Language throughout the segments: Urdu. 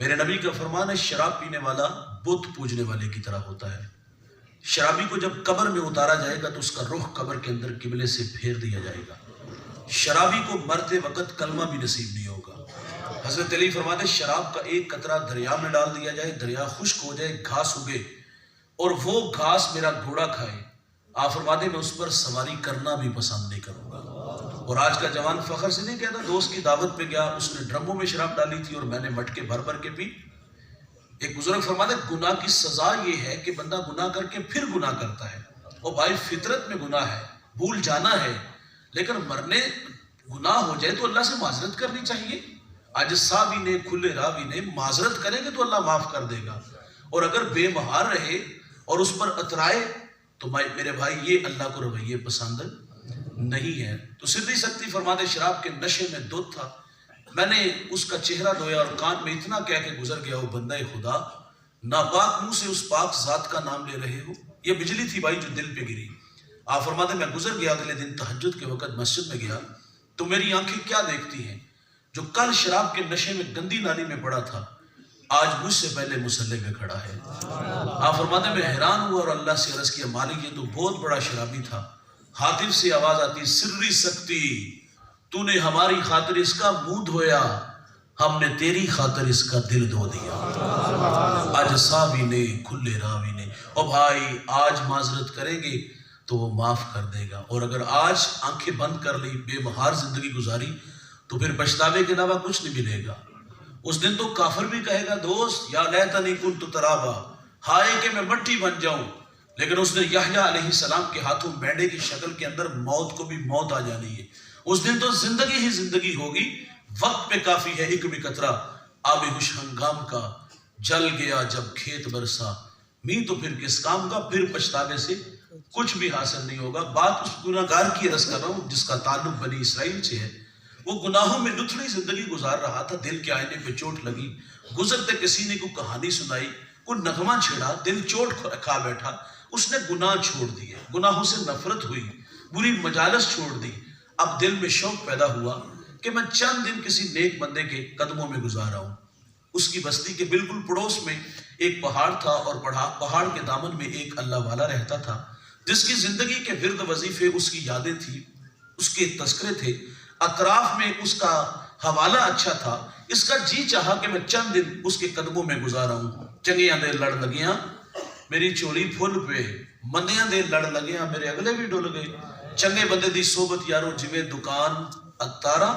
میرے نبی کا فرمان ہے شراب پینے والا بت پوجنے والے کی طرح ہوتا ہے. شرابی کو جب قبر میں اتارا جائے گا تو اس کا رخ قبر کے اندر قبلے سے پھیر دیا جائے گا. شرابی کو مرتے وقت کلمہ بھی نصیب نہیں ہوگا. حضرت علی فرماتے ہیں شراب کا ایک قطرہ دریا میں ڈال دیا جائے, دریا خشک ہو جائے, گھاس اگے اور وہ گھاس میرا گھوڑا کھائے, آپ فرماتے ہیں میں اس پر سواری کرنا بھی پسند نہیں کروں گا. اور آج کا جوان فخر سے نہیں کہتا دوست کی دعوت پہ گیا, اس نے ڈرموں میں شراب ڈالی تھی اور میں نے مٹکے بھر بھر کے پی. ایک بزرگ فرماتے ہیں گناہ کی سزا یہ ہے کہ بندہ گناہ کر کے پھر گناہ کرتا ہے. اور بھائی فطرت میں گناہ ہے, بھول جانا ہے, لیکن مرنے گناہ ہو جائے تو اللہ سے معذرت کرنی چاہیے. آج صابی نے کھلے راوی نے معذرت کریں گے تو اللہ معاف کر دے گا. اور اگر بے مہار رہے اور اس پر اترائے تو میرے بھائی یہ اللہ کو رویے پسند نہیں ہے. تو سدھی سکتی فرماتے شراب کے نشے میں دودھ تھا, میں نے اس کا چہرہ دھویا اور کان میں اتنا کہہ کے گزر گیا, وہ بندہ خدا ناپاک منہ سے اس پاک ذات کا نام لے رہے ہو. یہ بجلی تھی بھائی جو دل پہ گری. آپ فرماتے میں گزر گیا, اگلے دن تہجد کے وقت مسجد میں گیا تو میری آنکھیں کیا دیکھتی ہیں, جو کل شراب کے نشے میں گندی نالی میں پڑا تھا آج مجھ سے پہلے مصلی میں کھڑا ہے. آپ فرماتے میں حیران ہوا اور اللہ سے عرض کیا مالک یہ تو بہت بڑا شرابی تھا. حاطف سے آواز آتی سری سکتی تو نے ہماری خاطر اس کا منہ دھویا, ہم نے تیری خاطر اس کا دل دھو دیا. آج صابی نے کھلے راوی نے. اور بھائی آج معذرت کریں گے تو وہ معاف کر دے گا, اور اگر آج آنکھیں بند کر لی بے مہار زندگی گزاری تو پھر پچھتاوے کے علاوہ کچھ نہیں ملے گا. اس دن تو کافر بھی کہے گا دوست یا لیتنی کنت ترابا, ہائے کہ میں مٹی بن جاؤں. لیکن اس نے یحییٰ علیہ السلام کے ہاتھوں مینڈے کی شکل کے اندر موت کو بھی موت آ جانی ہے. اس دن تو زندگی ہی زندگی ہوگی. وقت پہ کافی ہے ایک بھی قطرہ آب ہوش ہنگام کا, جل گیا جب کھیت برسا می تو پھر کس کام کا. پھر پچھتاوے سے کچھ بھی حاصل نہیں ہوگا. بات اس گناہگار کی عرض کر رہا ہوں جس کا تعلق بنی اسرائیل سے ہے. وہ گناہوں میں لتھڑی زندگی گزار رہا تھا, دل کے آئینے پہ چوٹ لگی, گزرتے کسی نے کوئی کہانی سنائی, کوئی نغمہ چھیڑا, دل چوٹ کھا بیٹھا, اس نے گناہ چھوڑ دیے, گناہوں سے نفرت ہوئی, بری مجالس چھوڑ دی. اب دل میں شوق پیدا ہوا کہ میں چند دن کسی نیک بندے کے قدموں میں گزارا ہوں. اس کی بستی کے بالکل پڑوس میں ایک پہاڑ تھا اور پہاڑ کے دامن میں ایک اللہ والا رہتا تھا جس کی زندگی کے ورد وظیفے اس کی یادیں تھی, اس کے تذکرے تھے, اطراف میں اس کا حوالہ اچھا تھا. اس کا جی چاہا کہ میں چند دن اس کے قدموں میں گزارا ہوں. چنگیاں دے لڑ لگیاں میری چولی پھول پہ, مندیاں دے لڑ لگیاں میرے اگلے بھی ڈول گئے. چنگے بندے دی صحبت یارو جویں دکان اتارا,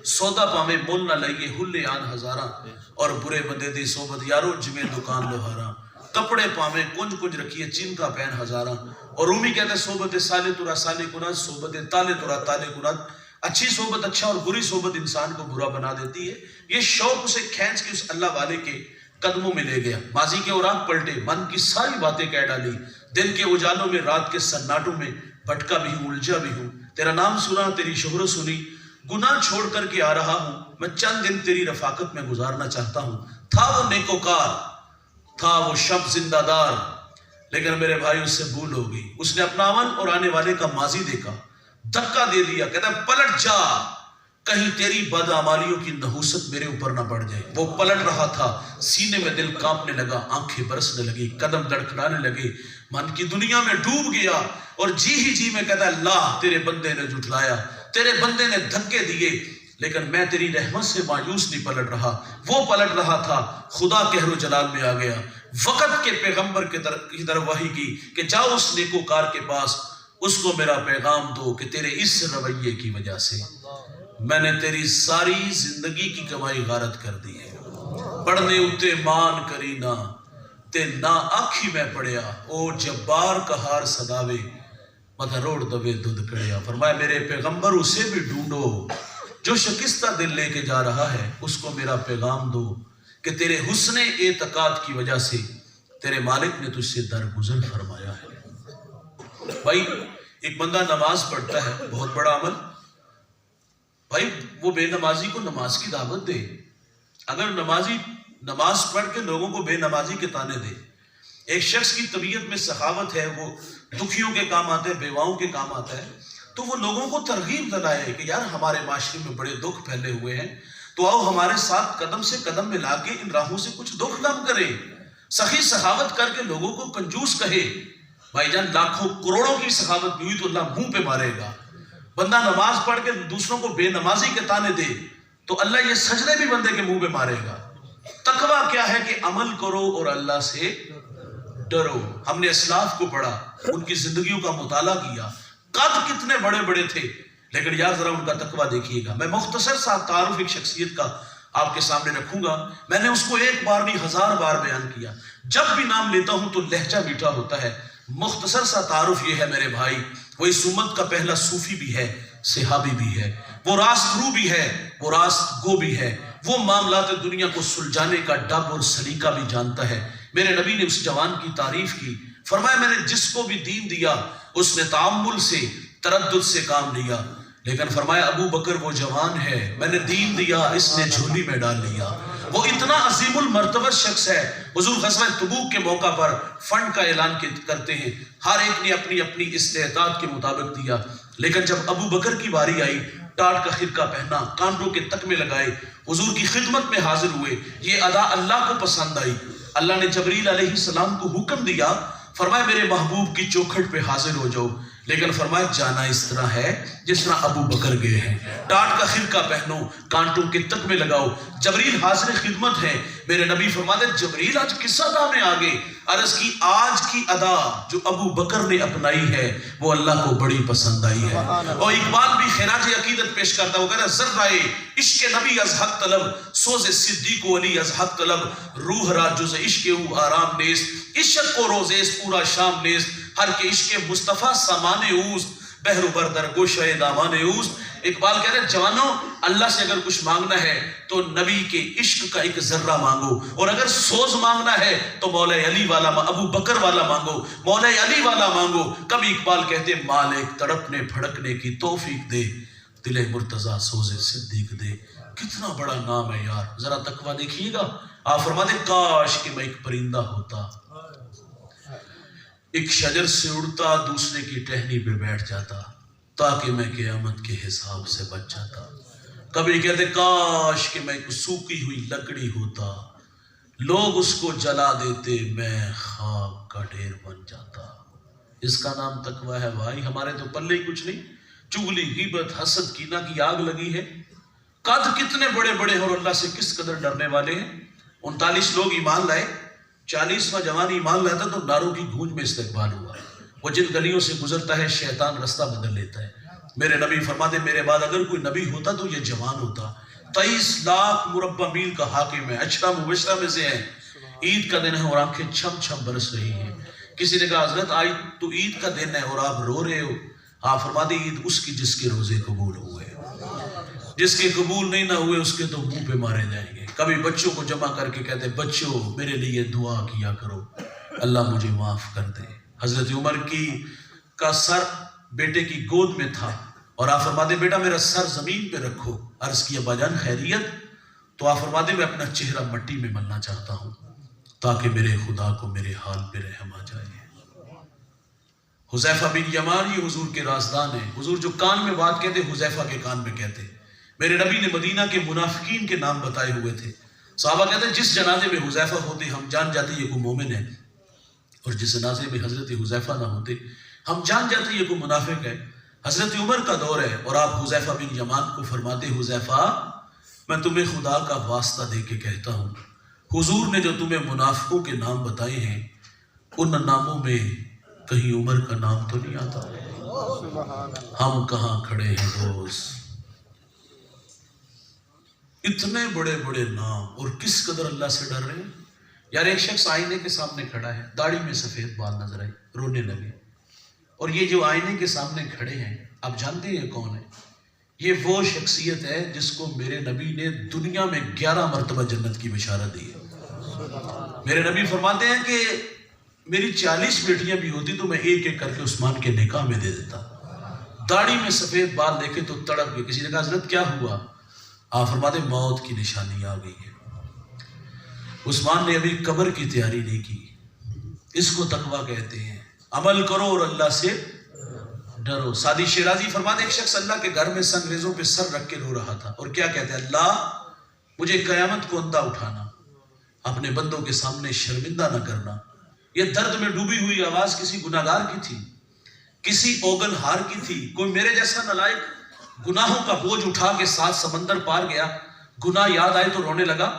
سودا پاویں مول نہ لئیے ہلے آن ہزاراں. اور برے بندے دی صحبت یارو جویں دکان لوہاراں, کپڑے پاویں کنج کنج رکھیے چین کا پہن ہزاراں. اور رومی کہتے ہیں صحبت سالے ترا سالے کنات, صحبت تالے ترا تالے کنات. اچھی صحبت اچھا اور بری صحبت انسان کو برا بنا دیتی ہے. یہ شوق اسے کھینچ کے اس اللہ والے کے قدموں میں لے گیا. ماضی کے اوراق پلٹے, من کی ساری باتیں کہہ ڈالی, دن کے اجالوں میں رات کے سناٹوں میں بھٹکا بھی ہوں, الجھا بھی ہوں. تیرا نام سنا, تیری شہرت سنی, گناہ چھوڑ کر کے آ رہا ہوں. میں چند دن تیری رفاقت میں گزارنا چاہتا ہوں. تھا وہ نیکوکار, تھا وہ شب زندہ دار, لیکن میرے بھائی اس سے بھول ہو گئی. اس نے اپنا عمل اور آنے والے کا ماضی دیکھا, دھکا دے دیا. کہتا ہے پلٹ جا, کہیں تیری بدعمالیوں کی نحوست میرے اوپر نہ پڑ جائے. وہ پلٹ رہا تھا, سینے میں دل کانپنے لگا, آنکھیں برسنے لگی, قدم دھڑکنے لگے, من کی دنیا میں ڈوب گیا. اور جی ہی جی میں کہتا ہے اللہ تیرے بندے نے جھٹلایا, تیرے بندے نے دھکے دیے, لیکن میں تیری رحمت سے مایوس نہیں پلٹ رہا. وہ پلٹ رہا تھا, خدا قہر و جلال میں آ گیا. وقت کے پیغمبر کی طرف وحی کی کہ جاؤ اس نیکوکار کے پاس, اس کو میرا پیغام دو کہ تیرے اس رویے کی وجہ سے میں نے تیری ساری زندگی کی کمائی غارت کر دی ہے. پڑھنے اتے مان کری نہ تے نہ آکھی میں پڑھیا, او جبار کہار صداوے مدھا روڑ دوے دودھ کڑیا. فرمایا میرے پیغمبر اسے بھی ڈھونڈو جو شکستہ دل لے کے جا رہا ہے, اس کو میرا پیغام دو کہ تیرے حسن اعتقاد کی وجہ سے تیرے مالک نے تجھ سے درگزر فرمایا ہے. بھائی ایک بندہ نماز پڑھتا ہے, بہت بڑا عمل. بھائی وہ بے نمازی کو نماز کی دعوت دے. اگر نمازی نماز پڑھ کے لوگوں کو بے نمازی کے تانے دے. ایک شخص کی طبیعت میں سخاوت ہے, وہ دکھیوں کے کام آتا ہے, بیواؤں کے کام آتا ہے, تو وہ لوگوں کو ترغیب دلائے کہ یار ہمارے معاشرے میں بڑے دکھ پھیلے ہوئے ہیں, تو آؤ ہمارے ساتھ قدم سے قدم ملا کے ان راہوں سے کچھ دکھ کم کرے، سخی سخاوت کر کے لوگوں کو کنجوس کہے۔ بھائی جان لاکھوں کروڑوں کی سخاوت بھی ہوئی تو اللہ منہ پہ مارے گا۔ بندہ نماز پڑھ کے دوسروں کو بے نمازی کے تانے دے تو اللہ یہ سجدے بھی بندے کے منہ پہ مارے گا۔ تقویٰ کیا ہے کہ عمل کرو اور اللہ سے ڈرو۔ ہم نے اسلاف کو پڑھا، ان کی زندگیوں کا مطالعہ کیا، قد کتنے بڑے بڑے تھے، لیکن یار ذرا ان کا تقویٰ دیکھیے گا۔ میں مختصر سا تعارف ایک شخصیت کا آپ کے سامنے رکھوں گا، میں نے اس کو ایک بار نہیں 1000 بار بیان کیا، جب بھی نام لیتا ہوں تو لہجہ میٹھا ہوتا ہے۔ مختصر سا تعارف یہ ہے میرے بھائی، وہ اس امت کا پہلا صوفی بھی ہے، صحابی بھی ہے، وہ راست رو بھی ہے، وہ راست گو بھی ہے، وہ معاملات دنیا کو سلجھانے کا ڈب اور سلیقہ بھی جانتا ہے۔ میرے نبی نے اس جوان کی تعریف کی، فرمایا میں نے جس کو بھی دین دیا اس نے تعامل سے تردد سے کام لیا، لیکن فرمایا ابو بکر وہ جوان ہے، میں نے دین دیا اس نے جھولی میں ڈال لیا۔ وہ اتنا عظیم المرتبہ شخص ہے، حضور غزوہ تبوک کے موقع پر فنڈ کا اعلان کرتے ہیں، ہر ایک نے اپنی اپنی استطاعت کے مطابق دیا، لیکن جب ابو بکر کی باری آئی ٹاٹ کا خرقہ پہنا، کانٹوں کے تکمے لگائے، حضور کی خدمت میں حاضر ہوئے، یہ ادا اللہ کو پسند آئی۔ اللہ نے جبریل علیہ السلام کو حکم دیا، فرمایا میرے محبوب کی چوکھٹ پہ حاضر ہو جاؤ، لیکن فرمایا جانا اس طرح ہے جس طرح ابو بکر گئے ہیں، ٹاٹ کا خرقہ پہنو، کانٹوں کے تکمے لگاؤ۔ جبریل حاضر خدمت ہے، میرے نبی فرماتے جبریل آج کس ادا میں آگے؟ عرض کی آج کی ادا جو ابو بکر نے اپنائی ہے وہ اللہ کو بڑی پسند آئی ہے۔ اور اقبال بھی خراج عقیدت پیش کرتا ہے، وہ کہہ رہا ذرائے عشق نبی از حق طلب، سوز صدیق و علی از حق طلب، روح را جز عشق او آرام نیست، عشق کو روزیست پورا شام نیست، ہر کے عشق مصطفیٰ سامان اوست، بحر و بردر گوشہ دامان اوست۔ اقبال کہہ رہے ہیں جوانوں اللہ سے اگر کچھ مانگنا ہے تو نبی کے عشق کا ایک ذرہ مانگو، اور اگر سوز مانگنا ہے تو مولا علی والا، ابو بکر والا مانگو، مولا علی والا مانگو۔ کبھی اقبال کہتے مالک تڑپنے پھڑکنے کی توفیق دے، دل مرتضیٰ سوز صدیق دے۔ کتنا بڑا نام ہے یار، ذرا تقویٰ دیکھیے گا۔ آپ فرماتے کاش کہ میں ایک پرندہ ہوتا، ایک شجر سے اڑتا، دوسرے کی ٹہنی پہ بیٹھ جاتا، تاکہ میں قیامت کے حساب سے بچ جاتا۔ کبھی کہتے کاش کہ میں ایک سوکھی ہوئی لکڑی ہوتا، لوگ اس کو جلا دیتے، میں خاک کا ڈھیر بن جاتا۔ اس کا نام تقویٰ ہے بھائی۔ ہمارے تو پلے ہی کچھ نہیں، چغلی غیبت حسد کینہ کی آگ لگی ہے۔ قد کتنے بڑے بڑے ہیں اور اللہ سے کس قدر ڈرنے والے ہیں۔ 39 لوگ ایمان لائے، 40واں جوان ایمان لاتا تو ناروں کی گونج میں استقبال ہوا۔ وہ جن گلیوں سے گزرتا ہے شیطان رستہ بدل لیتا ہے۔ میرے نبی فرماتے میرے بعد اگر کوئی نبی ہوتا تو یہ جوان ہوتا، 23 لاکھ مربع میل کا حاکم ہے، اشرا مبشرہ میں سے ہے۔ عید کا دن ہے اور آنکھیں چھم چھم برس رہی ہیں۔ کسی نے کہا حضرت آج تو عید کا دن ہے اور آپ رو رہے ہو؟ آپ فرماتے عید اس کی جس کے روزے قبول ہوئے، جس کے قبول نہیں نہ ہوئے اس کے تو منہ پہ مارے جائیں گے۔ کبھی بچوں کو جمع کر کے کہتے بچوں میرے لیے دعا کیا کرو، اللہ مجھے معاف کر دے۔ حضرت عمر کا سر بیٹے کی گود میں تھا اور آپ فرماتے بیٹا میرا سر زمین پہ رکھو۔ عرض کیا ابا جان خیریت؟ تو آپ فرماتے میں اپنا چہرہ مٹی میں ملنا چاہتا ہوں تاکہ میرے خدا کو میرے حال پہ رحم آ جائے۔ حذیفہ بن یمان یہ حضور کے رازدان ہیں، حضور جو کان میں بات کہتے حذیفہ کے کان میں کہتے۔ میرے نبی نے مدینہ کے منافقین کے نام بتائے ہوئے تھے۔ صحابہ کہتے ہیں جس جنازے میں حذیفہ ہوتے ہم جان جاتے یہ کوئی مومن ہے، اور جس جنازے میں حضرت حذیفہ نہ ہوتے ہم جان جاتے یہ کوئی منافق ہے۔ حضرت عمر کا دور ہے اور آپ حذیفہ بن یمان کو فرماتے حذیفہ میں تمہیں خدا کا واسطہ دے کے کہتا ہوں، حضور نے جو تمہیں منافقوں کے نام بتائے ہیں ان ناموں میں کہیں عمر کا نام تو نہیں آتا؟ ہم کہاں کھڑے ہیں دوست، اتنے بڑے بڑے نام اور کس قدر اللہ سے ڈر رہے ہیں۔ یار ایک شخص آئینے کے سامنے کھڑا ہے، داڑھی میں سفید بال نظر آئے، رونے لگے۔ اور یہ جو آئینے کے سامنے کھڑے ہیں آپ جانتے ہیں یہ کون ہے؟ یہ وہ شخصیت ہے جس کو میرے نبی نے دنیا میں 11 مرتبہ جنت کی بشارت دی ہے۔ میرے نبی فرماتے ہیں کہ میری 40 بیٹیاں بھی ہوتی تو میں ایک ایک کر کے عثمان کے نکاح میں دے دیتا۔ داڑھی میں سفید بال دیکھے تو تڑپ گئے۔ کسی نے کہا حضرت کیا ہوا؟ آپ فرماتے موت کی نشانی آ گئی ہے۔ عثمان نے ابھی قبر کی تیاری نہیں کی۔ اس کو تقویٰ کہتے ہیں، عمل کرو اور اللہ سے ڈرو۔ سعدی شیرازی فرماتے ایک شخص اللہ کے گھر میں سنگریزوں پہ سر رکھ کے رو رہا تھا اور کیا کہتے ہیں اللہ مجھے قیامت کو اندھا اٹھانا، اپنے بندوں کے سامنے شرمندہ نہ کرنا۔ یہ درد میں ڈوبی ہوئی آواز کسی گناہگار کی تھی، کسی اوگن ہار کی تھی۔ کوئی میرے جیسا نالائق گناہوں کا بوجھ اٹھا کے ساتھ سمندر پار گیا، گناہ یاد آئے تو رونے لگا۔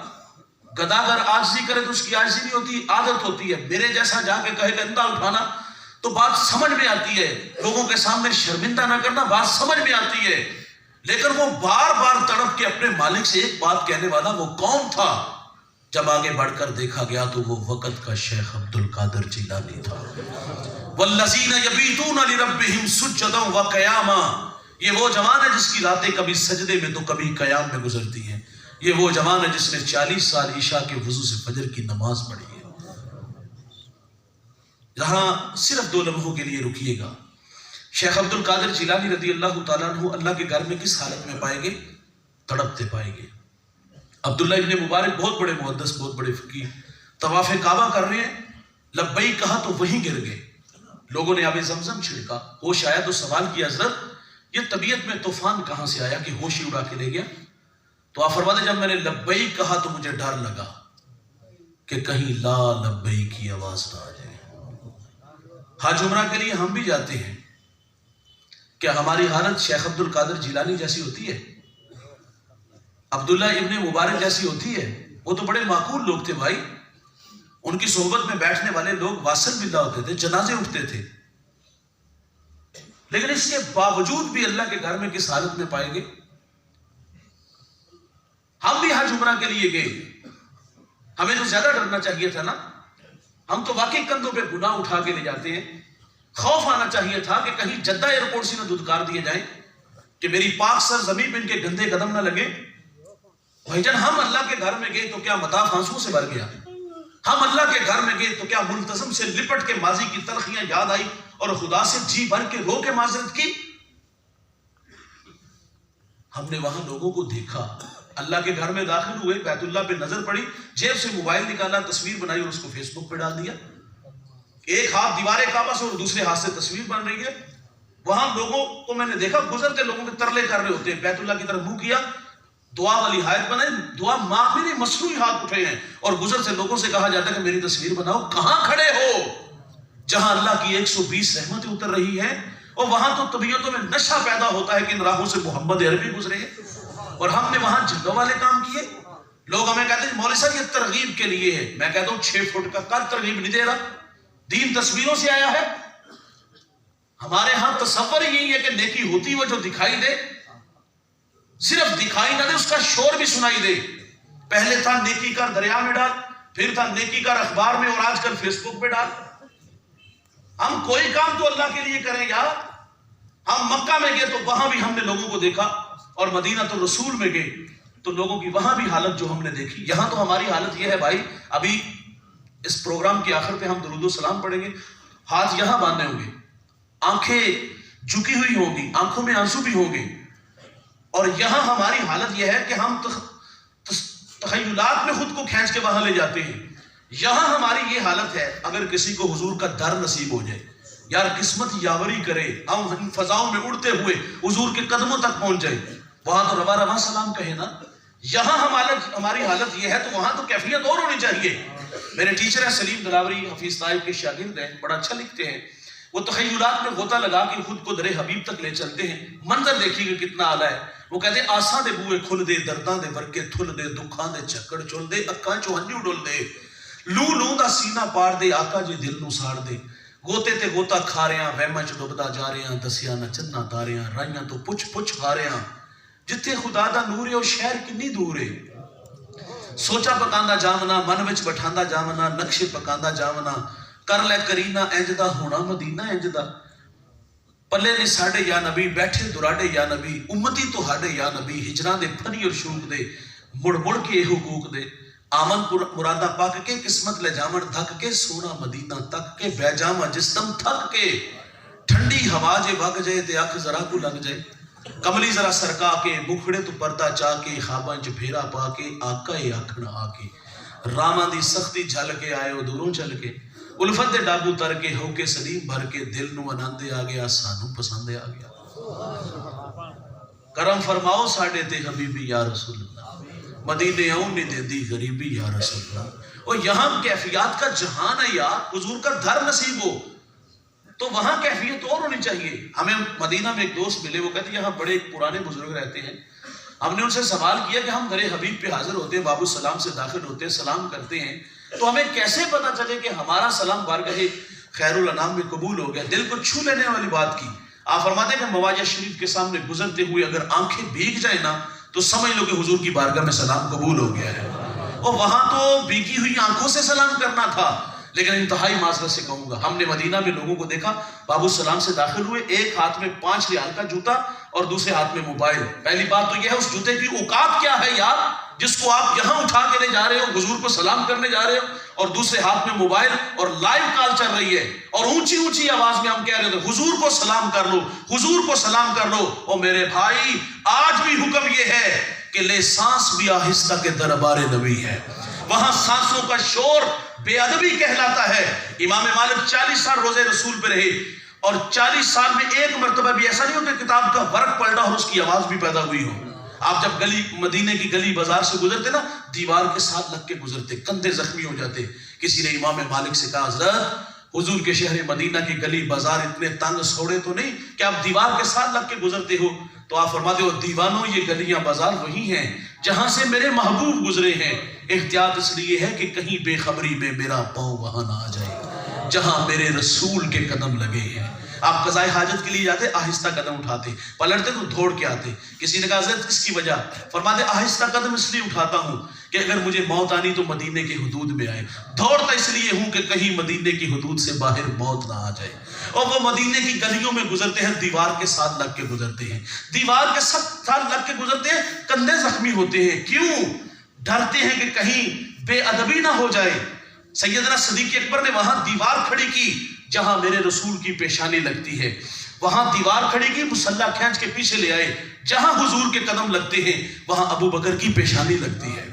گدھا اگر عاجزی کرے تو اس کی عاجزی نہیں ہوتی، عادت ہوتی ہے۔ میرے جیسا جا کے کہے کہ اندھا اٹھانا تو بات سمجھ میں آتی ہے، لوگوں کے سامنے شرمندہ نہ کرنا بات سمجھ میں آتی ہے۔ لیکن وہ بار بار تڑپ کے اپنے مالک سے ایک بات کہنے والا وہ کون تھا؟ جب آگے بڑھ کر دیکھا گیا تو وہ وقت کا شیخ عبد القادر جیلانی تھا۔ والذین یبیتون لربہم سجدا وقیاما، یہ وہ جوان ہے جس کی راتیں کبھی سجدے میں تو کبھی قیام میں گزرتی ہیں۔ یہ وہ جوان ہے جس نے 40 سال عشاء کے وضو سے فجر کی نماز پڑھی ہے۔ یہاں صرف 2 لمحوں کے لیے رکیے گا۔ شیخ عبد القادر جیلانی رضی اللہ تعالیٰ عنہ اللہ کے گھر میں کس حالت میں پائے گے؟ تڑپتے پائے گے۔ عبداللہ ابن مبارک بہت بڑے محدث، بہت بڑے فقیہ، طواف کعبہ کر رہے ہیں، لبیک کہا تو وہیں گر گئے۔ لوگوں نے آب زمزم چھڑکا، ہوش آیا تو سوال کیا حضرت یہ طبیعت میں طوفان کہاں سے آیا کہ ہوش ہی اڑا کے لے گیا؟ تو آپ فرماتے جب میں نے لبیک کہا تو مجھے ڈر لگا کہ کہیں لا لبیک کی آواز نہ آ جائے۔ حج عمرہ کے لیے ہم بھی جاتے ہیں، کیا ہماری حالت شیخ عبد القادر جیلانی جیسی ہوتی ہے؟ عبداللہ ابن مبارک جیسی ہوتی ہے؟ وہ تو بڑے معقول لوگ تھے بھائی، ان کی صحبت میں بیٹھنے والے لوگ واصل باللہ ہوتے تھے، جنازے اٹھتے تھے، لیکن اس کے باوجود بھی اللہ کے گھر میں کس حالت میں پائے گے؟ ہم بھی حج عمرہ کے لیے گئے، ہمیں تو زیادہ ڈرنا چاہیے تھا نا، ہم تو واقعی کندھوں پہ گناہ اٹھا کے لے جاتے ہیں۔ خوف آنا چاہیے تھا کہ کہیں جدہ ایئرپورٹ سے نہ دھتکار دیے جائیں، کہ میری پاک سر زمین پہ ان کے گندے قدم نہ لگے۔ بھائی جان ہم اللہ کے گھر میں گئے تو کیا مطاف آنسو سے بھر گیا؟ ہم اللہ کے گھر میں گئے تو کیا ملتزم سے لپٹ کے ماضی کی تلخیاں یاد آئی اور خدا سے جی بھر کے رو کے معذرت کی؟ ہم نے وہاں لوگوں کو دیکھا، اللہ کے گھر میں داخل ہوئے، بیت اللہ پہ نظر پڑی، جیب سے موبائل نکالا، تصویر بنائی اور اس کو فیس بک پہ ڈال دیا۔ ایک ہاتھ دیوار کعبہ سے اور دوسرے ہاتھ سے تصویر بن رہی ہے۔ وہاں لوگوں کو میں نے دیکھا گزرتے لوگوں کے ترلے کر رہے ہوتے ہیں، بیت اللہ کی طرف منہ کیا، دعا والی ہاتھ بنائے، دعا مانگنے مصنوعی ہاتھ اٹھے ہیں، اور گزر سے لوگوں سے کہا جاتا ہے کہ میری تصویر بناؤ۔ کہاں کھڑے ہو جہاں اللہ کی 120 رحمتیں اتر رہی ہیں، اور وہاں تو طبیعتوں میں نشہ پیدا ہوتا ہے کہ ان راہوں سے محمد عربی گزرے ہیں، اور ہم نے وہاں جھگڑوں والے کام کیے۔ لوگ ہمیں کہتے ہیں مولوی صاحب یہ ترغیب کے لیے ہے، میں کہتا ہوں 6 فٹ کا کر ترغیب نہیں دے رہا، دین تصویروں سے آیا ہے۔ ہمارے ہاں تصور یہی ہے کہ نیکی ہوتی وہ جو دکھائی دے، صرف دکھائی نہ دے، اس کا شور بھی سنائی دے۔ پہلے تھا نیکی کر دریا میں ڈال، پھر تھا نیکی کر اخبار میں، اور آج کل فیس بک پہ ڈال۔ ہم کوئی کام تو اللہ کے لیے کریں یار۔ ہم مکہ میں گئے تو وہاں بھی ہم نے لوگوں کو دیکھا، اور مدینہ تو رسول میں گئے تو لوگوں کی وہاں بھی حالت جو ہم نے دیکھی۔ یہاں تو ہماری حالت یہ ہے بھائی، ابھی اس پروگرام کی آخر پہ ہم درود و سلام پڑھیں گے، ہاتھ یہاں باندھے ہوں گے، آنکھیں جھکی ہوئی ہوں گی، آنکھوں میں آنسو بھی ہوں گے، اور یہاں ہماری حالت یہ ہے کہ ہم تخیلات میں خود کو کھینچ کے وہاں لے جاتے ہیں۔ یہاں ہماری یہ حالت ہے، اگر کسی کو حضور کا در نصیب ہو جائے، یار قسمت یاوری کرے، ہم فضاؤں میں اڑتے ہوئے حضور کے قدموں تک پہنچ جائے، وہاں تو روا روا سلام کہے نا۔ یہاں ہماری حالت یہ ہے تو وہاں تو کیفیت اور ہونی چاہیے۔ میرے ٹیچر ہیں سلیم دلاوری، حفیظ طائب کے شاگرد ہیں، بڑا اچھا لکھتے ہیں۔ وہ تخیلات میں غوطہ لگا کے خود کو در حبیب تک لے چلتے ہیں۔ منظر دیکھیے کہ کتنا اعلیٰ ہے۔ وہ کہتے ہیں آساں دے بوئے کھل دے، درداں دے ورکے تھل دے، دکھاں دے چکڑ چل دے، اکاں چو ہنجو ڈل دے، لو لو دا سینہ پاڑ دے، آقا جی دل نو ساڑ دے، گوتے تے گوتا کھا رہے ہیں، وہماں چ ڈبدا جا رہے ہیں، دسیا نہ چننا تارے ہیں، رائیاں تو پچھ پچھ کھا رہے ہیں، جتھے خدا دا نور ہے وہ شہر کنی دور ہے۔ سوچا پکاندہ جامنا، من وچ بٹھاندہ جامنا، نقشے پکاندہ جامنا، کر لے کرینا انج دا ہونا مدینہ انج دا، پلے نے ساڑے یا نبی، بیٹھے دراڑے یا نبی، امتی تو ہاڑے یا نبی، ہجران دے پھنی اور شوق دے، مڑ مڑ کے حقوق دے، آمن مرادہ پاک کے، قسمت لے جامن دھک کے، سونا مدینہ تک کے، بے جامہ جسم تھک کے، ٹھنڈی ہوا جے وگ جائے تے آنکھ ذرا کو لگ جائے، کملی ذرا سرکا کے، مکھڑے تو پردہ چا کے، خواباں چ پھیرا پا کے، آقا اے آکھنا آ کے، راواں دی سختی جھل کے آئے او دوروں چل کے، الفت دے ڈابو تر کے، ہو کے سلیم بھر کے، دل نو آنندے آ گیا، سانو پسندے آ گیا۔ کرم فرماؤ ساڈے تے حبیبی یا رسول اللہ، مدینے آؤں نے دے دی غریبی یا رسول اللہ. اور یہاں کیفیات کا جہان ہے یار, حضور کا در نصیب ہو تو وہاں کیفیت اور ہونی چاہیے. ہمیں مدینہ میں ایک دوست ملے, وہ کہتے ہیں یہاں بڑے پرانے بزرگ رہتے ہیں. ہم نے ان سے سوال کیا کہ ہم درِ حبیب پہ حاضر ہوتے ہیں, باب السلام سے داخل ہوتے ہیں, سلام کرتے ہیں, تو ہمیں کیسے پتا چلے کہ ہمارا سلام بارگاہ خیر الانام میں قبول ہو گیا؟ دل کو چھو لینے والی بات کی. آپ فرماتے ہیں کہ مواجہ شریف کے سامنے گزرتے ہوئے اگر آنکھیں بھیگ جائیں نا تو سمجھ لو کہ حضور کی بارگاہ میں سلام قبول ہو گیا ہے. اور وہاں تو بھیگی ہوئی آنکھوں سے سلام کرنا تھا. لیکن انتہائی معذرت سے کہوں گا, ہم نے مدینہ میں لوگوں کو دیکھا باب السلام سے داخل ہوئے, ایک ہاتھ میں 5 ریال کا جوتا اور دوسرے ہاتھ میں موبائل. پہلی بات تو یہ ہے اس جوتے کی اوقات کیا ہے یار, جس کو آپ یہاں اٹھا کے لے جا رہے ہو, حضور کو سلام کرنے جا رہے ہو, اور دوسرے ہاتھ میں موبائل اور لائیو کال چل رہی ہے, اور اونچی اونچی آواز میں ہم کہہ رہے تھے حضور کو سلام کر لو, حضور کو سلام کر لو. اور میرے بھائی آج بھی حکم یہ ہے کہ لے سانس بھی آہستہ کے دربار نبی ہے. وہاں سانسوں کا شور بے ادبی کہلاتا ہے. امام مالک 40 سال روزے رسول پہ رہے, اور 40 سال میں ایک مرتبہ بھی ایسا نہیں ہوتا کتاب کا ورق پلٹا اور اس کی آواز بھی پیدا ہوئی ہو. آپ جب مدینے کی گلی بازار سے گزرتے نا, دیوار کے ساتھ لگ کے گزرتے, کندھے زخمی ہو جاتے. کسی نے امام مالک سے کہا حضرت حضور کے شہر مدینہ کی گلی بازار اتنے تنگ سوڑے تو نہیں کہ آپ دیوار کے ساتھ لگ کے گزرتے ہو؟ تو آپ فرماتے ہو دیوانوں یہ گلیاں بازار وہی ہیں جہاں سے میرے محبوب گزرے ہیں. احتیاط اس لیے ہے کہ کہیں بے خبری میں میرا پاؤں وہاں نہ آ جائے جہاں میرے رسول کے قدم لگے ہیں. آپ قضائے حاجت کے لیے جاتے, آہستہ قدم اٹھاتے, پلٹتے تو دوڑ کے آتے. کسی نے کہا حضرت اس کی وجہ, فرماتے آہستہ قدم اس لیے اٹھاتا ہوں کہ اگر مجھے موت آنی تو مدینے کی حدود میں آئے. دوڑتا اس لیے ہوں کہ کہیں مدینے کی حدود سے باہر موت نہ آ جائے. اور وہ مدینے کی گلیوں میں گزرتے ہیں, دیوار کے ساتھ لگ کے گزرتے ہیں, دیوار کے ساتھ لگ کے گزرتے ہیں, کندھے زخمی ہوتے ہیں. کیوں؟ ڈرتے ہیں کہ کہیں بے ادبی نہ ہو جائے. سیدنا صدیق اکبر نے وہاں دیوار کھڑی کی جہاں میرے رسول کی پیشانی لگتی ہے, وہاں دیوار کھڑی کی, مسلح کھینچ کے پیچھے لے آئے, جہاں حضور کے قدم لگتے ہیں وہاں ابو بکر کی پیشانی لگتی ہے.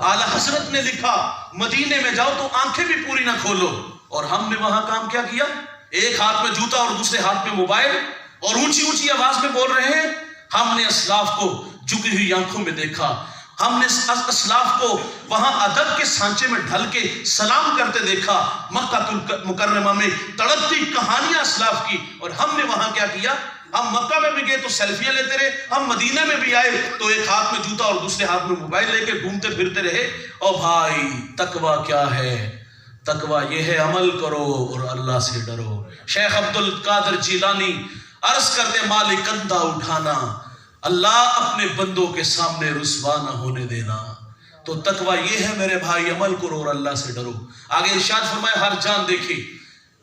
اعلیٰ حضرت نے لکھا مدینے میں جاؤ تو آنکھیں بھی پوری نہ کھولو. اور ہم نے وہاں کام کیا کیا؟ ایک ہاتھ میں جوتا اور دوسرے ہاتھ میں موبائل, اور اونچی اونچی آواز میں بول رہے ہیں. ہم نے اسلاف کو جھکی ہوئی آنکھوں میں دیکھا, ہم نے اسلاف کو وہاں ادب کے سانچے میں ڈھل کے سلام کرتے دیکھا. مکہ مکرمہ میں تڑپتی کہانیاں اسلاف کی. اور ہم نے وہاں کیا کیا؟ ہم مکہ میں بھی گئے تو سیلفیاں لیتے رہے, ہم مدینہ میں بھی آئے تو ایک ہاتھ میں جوتا اور دوسرے ہاتھ میں موبائل لے کے گھومتے پھرتے رہے. اور بھائی تقویٰ کیا ہے؟ تقویٰ یہ ہے عمل کرو اور اللہ سے ڈرو. شیخ عبد القادر جیلانی عرض کرتے مالک کندھا اٹھانا, اللہ اپنے بندوں کے سامنے رسوا نہ ہونے دینا. تو تقویٰ یہ ہے میرے بھائی, عمل کرو اور اللہ سے ڈرو. آگے ارشاد فرمائے ہر جان دیکھے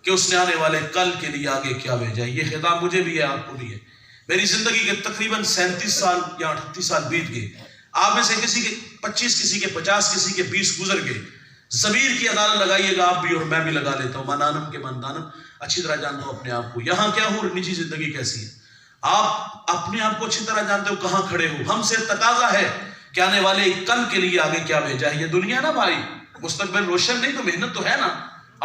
کہ اس نے آنے والے کل کے لیے آگے کیا بھیجا. یہ خطاب مجھے بھی ہے, آپ کو بھی ہے. میری زندگی کے تقریباً 37 سال یا 38 سال بیت گئے. آپ میں سے کسی کے 25, کسی کے 50, کسی کے 20 گزر گئے. ضمیر کی عدالت لگائیے گا آپ بھی اور میں بھی لگا لیتا ہوں. مانانم کے ماندانم اچھی طرح جانتا ہوں اپنے آپ کو, یہاں کیا ہوں اور نجی زندگی کیسی ہے. آپ اپنے آپ کو اچھی طرح جانتے ہو کہاں کھڑے ہو. ہم سے تقاضا ہے کہ آنے والے کل کے لیے آگے کیا بھیجا ہے. یہ دنیا نا بھائی مستقبل روشن نہیں تو محنت تو ہے نا.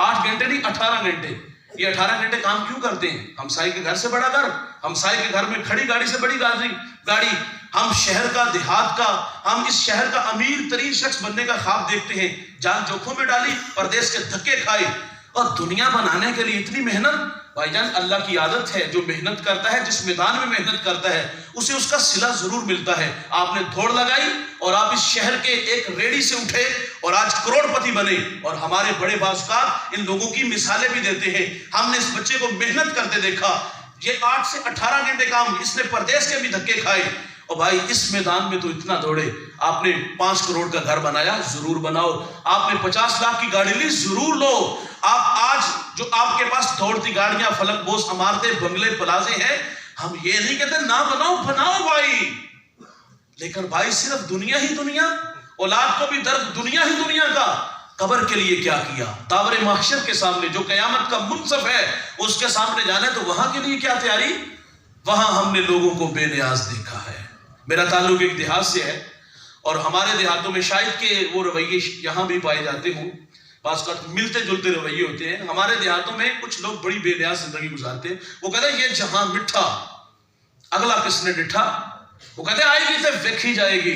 8 گھنٹے نہیں 18 گھنٹے. یہ 18 گھنٹے کام کیوں کرتے ہیں؟ ہمسائے کے گھر سے بڑا گھر, ہمسائے کے گھر میں کھڑی گاڑی سے بڑی گاڑی, ہم شہر کا, دیہات کا, ہم اس شہر کا امیر ترین شخص بننے کا خواب دیکھتے ہیں, جان جوکھوں میں ڈالی, پردیس کے دھکے کھائے, اور دنیا بنانے کے لیے اتنی محنت. بھائی جان اللہ کی عادت ہے, جو محنت کرتا ہے, جس میدان میں محنت کرتا ہے اسے اس کا صلہ ضرور ملتا ہے. آپ نے دوڑ لگائی اور آپ اس شہر کے ایک ریڑھی سے اٹھے اور آج کروڑ پتی بنے. اور ہمارے بڑے بازوقات ان لوگوں کی مثالیں بھی دیتے ہیں. ہم نے اس بچے کو محنت کرتے دیکھا, یہ 8 سے 18 گھنٹے کام, اس نے پردیس کے بھی دھکے کھائے. اور بھائی اس میدان میں تو اتنا دوڑے. آپ نے 5 کروڑ کا گھر بنایا, ضرور بناؤ. آپ نے 50 لاکھ کی گاڑی لی, ضرور لو. آپ آج جو آپ کے پاس دوڑتی گاڑیاں, فلک بوس عمارتیں, بنگلے, پلازے ہیں, ہم یہ نہیں کہتے نہ بناؤ, بناؤ بھائی. لیکن بھائی صرف دنیا ہی دنیا, اولاد کو بھی درد دنیا ہی دنیا کا. قبر کے لیے کیا کیا؟ داور محشر کے سامنے جو قیامت کا منصف ہے اس کے سامنے جانا ہے, تو وہاں کے لیے کیا تیاری؟ وہاں ہم نے لوگوں کو بے نیاز دیکھا ہے. میرا تعلق ایک دیہات سے ہے, اور ہمارے دیہاتوں میں شاید کہ وہ رویے یہاں بھی پائے جاتے ہوں, بعض کا ملتے جلتے رویے ہوتے ہیں. ہمارے دیہاتوں میں کچھ لوگ بڑی بے نیاز زندگی گزارتے ہیں. وہ کہتے ہیں یہ جہاں مٹھا اگلا کس نے ڈٹھا, وہ کہتے ہیں آئے گی تو ویکھی جائے گی.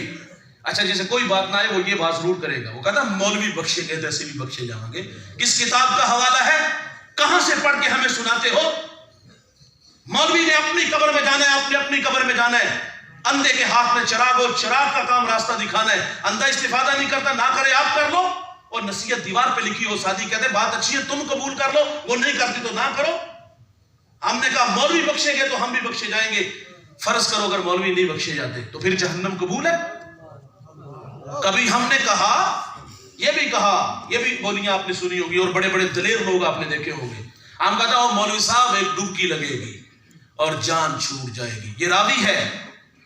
اچھا جیسے کوئی بات نہ آئے وہ یہ بات ضرور کرے گا, وہ کہتا مولوی بخشے گئے ایسے بھی بخشے جائیں گے. کس کتاب کا حوالہ ہے؟ کہاں سے پڑھ کے ہمیں سناتے ہو؟ مولوی نے اپنی قبر میں جانا ہے, آپ نے اپنی قبر میں جانا ہے. اندھے کے ہاتھ میں چراغ ہو, چراغ کا کام راستہ دکھانا ہے. اندھا استفادہ نہیں کرتا, نہ کرے آپ کر لو. اور نصیحت دیوار پہ لکھی ہو, سادی کہتے ہیں بات اچھی ہے تم قبول کر لو, وہ نہیں کرتی تو نہ کرو. ہم نے کہا مولوی بخشے گے تو ہم بھی بخشے جائیں گے. فرض کرو اگر مولوی نہیں بخشے جاتے تو پھر جہنم قبول ہے؟ کبھی ہم نے کہا, یہ بھی کہا, یہ بھی بولیاں آپ نے سنی ہوگی اور بڑے بڑے دلیر لوگ آپ نے دیکھے ہوں گے. ہم کہتا ہوں مولوی صاحب ایک ڈبکی لگے گی اور جان چھوٹ جائے گی. یہ راوی ہے,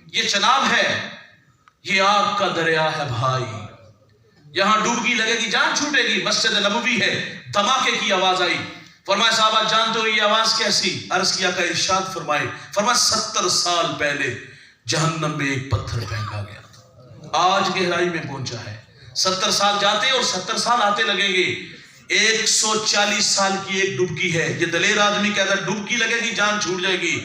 یہ چناب ہے, یہ آگ کا دریا ہے بھائی, یہاں ڈبکی لگے گی جان چھوٹے گی. مسجد نبوی ہے, دھماکے کی آواز آئی. فرمایا صحابہ جانتے ہو یہ آواز کیسی؟ عرض کیا کہ ارشاد فرمائے, فرمایا 70 سال پہلے جہنم میں ایک پتھر پھینکا گیا, آج گہرائی میں پہنچا ہے. 70 سال جاتے اور 70 سال آتے لگیں گے. 140 سال کی ایک ڈبکی ہے. یہ دلیر آدمی کہتا ہے ڈبکی لگے گی جان چھوٹ جائے گی.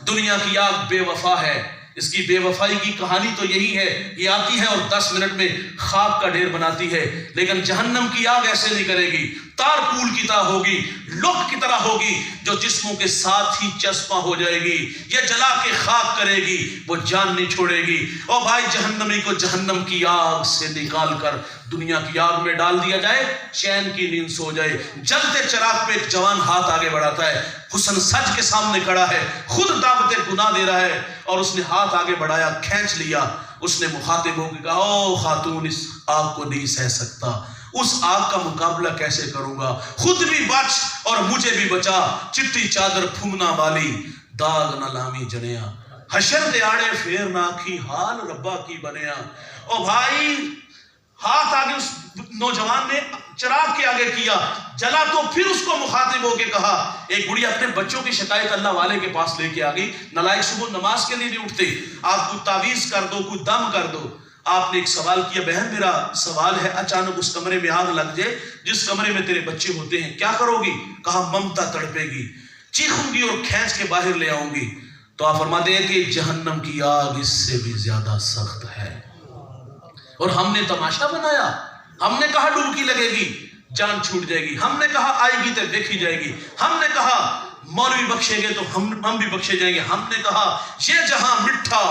دنیا کی آگ بے وفا ہے, اس کی بے وفائی کی کہانی تو یہی ہے, یہ آتی ہے اور 10 منٹ میں خاک کا ڈھیر بناتی ہے. لیکن جہنم کی آگ ایسے نہیں کرے گی, تارکول کی طرح ہوگی, لوک کی طرح ہوگی, جو جسموں کے ساتھ ہی چسپاں ہو جائے گی. یہ جلا کے خاک کرے گی, وہ جان نہیں چھوڑے گی. او بھائی جہنمی کو جہنم کی آگ سے نکال کر دنیا کی آگ میں ڈال دیا جائے, چین کی نیند سو جائے. جلتے چراغ پہ ایک جوان ہاتھ آگے بڑھاتا ہے, حسن سج کے سامنے کھڑا ہے, خود دعوت گناہ دے رہا ہے, اور اس نے ہاتھ آگے بڑھایا, کھینچ لیا. اس نے مخاطب ہو کے کہا او خاتون اس آگ کو نہیں سہ سکتا, اس آگ کا مقابلہ کیسے کروں گا, خود بھی بچ اور مجھے بھی بچا. چٹی چادر پھومنا والی داغ نہ لامی جنیا, حشر دے آڑے پھیر نہ کی حال ربا کی بنیا. او بھائی ہاتھ آگے اس نوجوان نے چراغ کے آگے کیا, جلا تو پھر اس کو مخاطب ہو کے کہا. ایک بڑی اپنے بچوں کی شکایت اللہ والے کے پاس لے کے آ گئی. نالائق صبح نماز کے لیے نہیں اٹھتے, آپ کوئی تعویذ کر دو, کوئی دم کر دو. آپ نے ایک سوال کیا, بہن میرا سوال ہے, اچانک اس کمرے میں آگ لگ جائے جس کمرے میں تیرے بچے ہوتے ہیں, کیا کرو گی؟ کہا ممتا تڑپے گی, چیخوں گی اور کھینچ کے باہر لے آؤں گی. تو آپ فرماتے ہیں کہ جہنم کی آگ اس سے بھی زیادہ سخت ہے. اور ہم نے تماشا بنایا, ہم نے کہا ڈبکی لگے گی جان چھوٹ جائے گی, ہم نے کہا آئے گی تو دیکھی جائے گی, ہم نے کہا مولوی بخشے گے تو ہم بھی بخشے جائیں گے, ہم نے کہا یہ جہاں مٹھا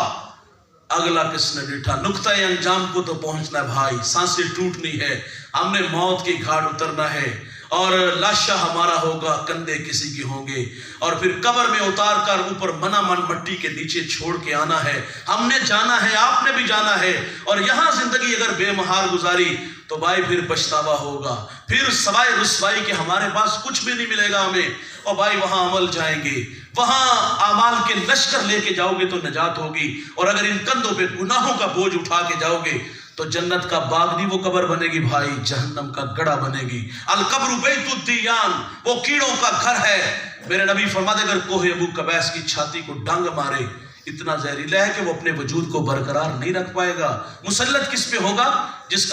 اگلا کس نے ڈٹھا. نقطہ انجام کو تو پہنچنا ہے بھائی, سانسیں ٹوٹنی ہے, ہم نے موت کی گھاٹ اترنا ہے, اور لاشا ہمارا ہوگا کندھے کسی کے ہوں گے, اور پھر قبر میں اتار کر اوپر منا من مٹی کے نیچے چھوڑ کے آنا ہے. ہم نے جانا ہے, آپ نے بھی جانا ہے, اور یہاں زندگی اگر بے مہار گزاری تو بھائی پھر پچھتاوا ہوگا, پھر سوائے رسوائی کے ہمارے پاس کچھ بھی نہیں ملے گا ہمیں. اور بھائی وہاں عمل جائیں گے, وہاں اعمال کے لشکر لے کے جاؤ گے تو نجات ہوگی, اور اگر ان کندھوں پہ گناہوں کا بوجھ اٹھا کے جاؤ گے تو جنت کا باغ نہیں وہ قبر بنے گی بھائی, جہنم کا گڑھا بنے گی. القبر بیت الدیان, وہ کیڑوں کا گھر ہے. میرے نبی فرماتے اگر کوہ ابو قبیس کی چھاتی کو ڈنگ مارے, اتنا زہریلا ہے کہ وہ اپنے وجود کو برقرار نہیں رکھ پائے گا. مسلط کس پہ ہوگا؟ جس کا